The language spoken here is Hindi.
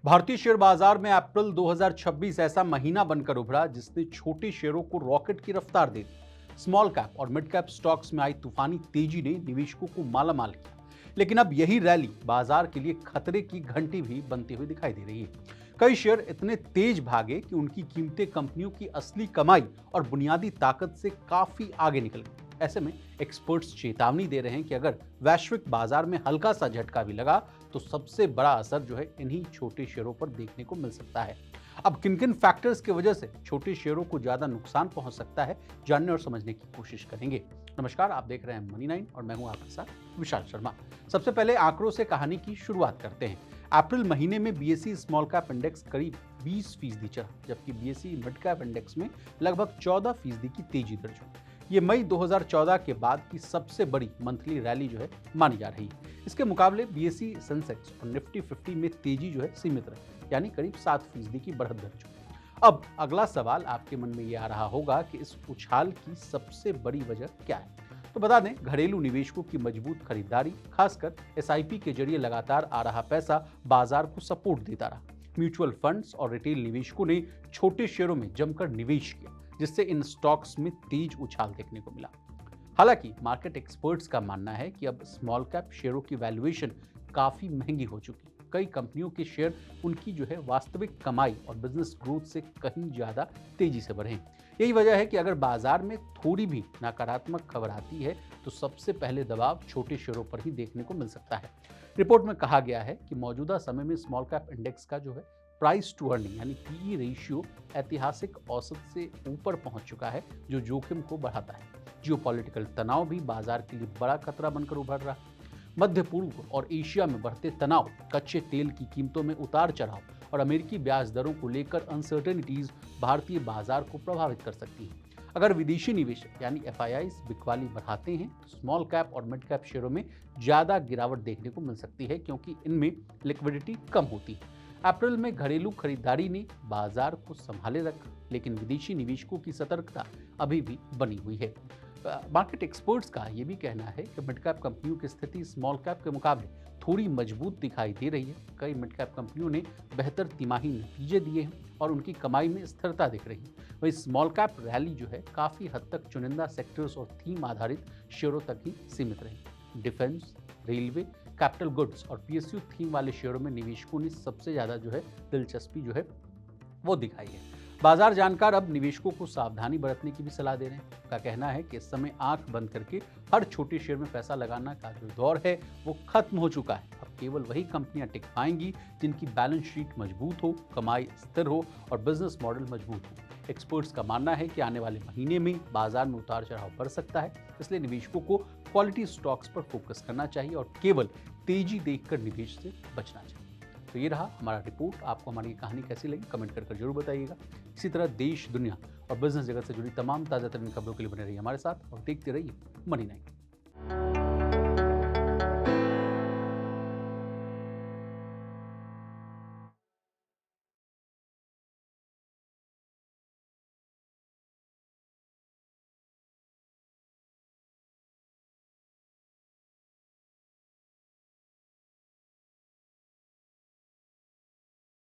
भारतीय शेयर बाजार में अप्रैल 2026 ऐसा महीना बनकर उभरा जिसने छोटे शेयरों को रॉकेट की रफ्तार दे दी। स्मॉल कैप और मिड कैप स्टॉक्स में आई तूफानी तेजी ने निवेशकों को मालामाल किया। लेकिन अब यही रैली बाजार के लिए खतरे की घंटी भी बनती हुई दिखाई दे रही है। कई शेयर इतने तेज भागे कि उनकी कीमतें कंपनियों की असली कमाई और बुनियादी ताकत से काफी आगे निकल गई। ऐसे में एक्सपर्ट्स चेतावनी दे रहे हैं कि अगर वैश्विक बाजार में हल्का सा झटका भी लगा तो सबसे बड़ा असर जो है इन्हीं छोटे शेयरों पर देखने को मिल सकता है। अब किन किन फैक्टर्स की वजह से छोटे शेयरों को ज्यादा नुकसान पहुंच सकता है, जानने और समझने की कोशिश करेंगे। नमस्कार, आप देख रहे हैं मनी 9 और मैं हूं आपके साथ विशाल शर्मा। सबसे पहले आंकड़ों से कहानी की शुरुआत करते हैं। अप्रैल महीने में बीएसई स्मॉल कैप इंडेक्स करीब 20% चढ़ा, जबकि बीएसई मिड कैप इंडेक्स में लगभग 14% की तेजी दर्ज हुई। ये मई 2014 के बाद की सबसे बड़ी मंथली रैली जो है मानी जा रही है। इसके मुकाबले बीएसई सेंसेक्स और निफ्टी 50 में तेजी जो है सीमित रही, यानी करीब 7% की बढ़त दर्ज हुई। अब अगला सवाल आपके मन में ये आ रहा होगा कि इस उछाल की सबसे बड़ी वजह क्या है। तो बता दें, घरेलू निवेशकों की मजबूत खरीदारी, खासकर एसआईपी के जरिए लगातार आ रहा पैसा बाजार को सपोर्ट देता रहा। म्यूचुअल फंड्स और रिटेल निवेशकों ने छोटे शेयरों में जमकर निवेश किया, जिससे इन स्टॉक्स में तेज उछाल देखने को मिला। हालांकि मार्केट एक्सपर्ट्स का मानना है कि अब स्मॉल कैप शेयरों की वैल्यूएशन काफी महंगी हो चुकी है। कई कंपनियों के शेयर उनकी जो है वास्तविक कमाई और बिजनेस ग्रोथ से कहीं ज्यादा तेजी से बढ़े। यही वजह है कि अगर बाजार में थोड़ी भी नकारात्मक खबर आती है तो सबसे पहले दबाव छोटे शेयरों पर ही देखने को मिल सकता है। रिपोर्ट में कहा गया है कि मौजूदा समय में स्मॉल कैप इंडेक्स का जो है प्राइस टू अर्निंग यानी पीई रेशियो ऐतिहासिक औसत से ऊपर पहुंच चुका है, जो जोखिम को बढ़ाता है। जियोपॉलिटिकल तनाव भी बाजार के लिए बड़ा खतरा बनकर उभर रहा है। मध्य पूर्व और एशिया में बढ़ते तनाव, कच्चे तेल की कीमतों में उतार चढ़ाव और अमेरिकी ब्याज दरों को लेकर अनसर्टेनिटीज भारतीय बाजार को प्रभावित कर सकती हैं। अगर विदेशी निवेशक यानी एफआईआईज बिकवाली बढ़ाते हैं तो स्मॉल कैप और मिड कैप शेयरों में ज्यादा गिरावट देखने को मिल सकती है, क्योंकि इनमें लिक्विडिटी कम होती है। अप्रैल में घरेलू खरीदारी ने बाजार को संभाले रखा, लेकिन विदेशी निवेशकों की सतर्कता अभी भी बनी हुई है। मार्केट एक्सपर्ट्स का यह भी कहना है कि मिड कैप कंपनियों की स्थिति स्मॉल कैप के मुकाबले थोड़ी मजबूत दिखाई दे रही है। कई मिड कैप कंपनियों ने बेहतर तिमाही नतीजे दिए हैं और उनकी कमाई में स्थिरता दिख रही है। वहीं स्मॉल कैप रैली जो है काफी हद तक चुनिंदा सेक्टर्स और थीम आधारित शेयरों तक ही सीमित रही। डिफेंस, रेलवे, कैपिटल गुड्स और पीएसयू थीम वाले शेयरों में निवेशकों ने सबसे ज्यादा जो है दिलचस्पी जो है वो दिखाई है। बाजार जानकार अब निवेशकों को सावधानी बरतने की भी सलाह दे रहे हैं। उनका कहना है कि इस समय आंख बंद करके हर छोटे शेयर में पैसा लगाना का जो दौर है वो खत्म हो चुका है। अब केवल वही कंपनियां टिक पाएंगी जिनकी बैलेंस शीट मजबूत हो, कमाई स्थिर हो और बिजनेस मॉडल मजबूत हो। एक्सपर्ट्स का मानना है कि आने वाले महीने में बाजार में उतार चढ़ाव बढ़ सकता है, इसलिए निवेशकों को क्वालिटी स्टॉक्स पर फोकस करना चाहिए और केवल तेजी देखकर निवेश से बचना चाहिए। तो ये रहा हमारा रिपोर्ट। आपको हमारी ये कहानी कैसी लगी कमेंट कर जरूर बताइएगा। इसी तरह देश, दुनिया और बिजनेस जगत से जुड़ी तमाम ताज़ा तरीन खबरों के लिए बने रहिए हमारे साथ और देखते रहिए मनी 9।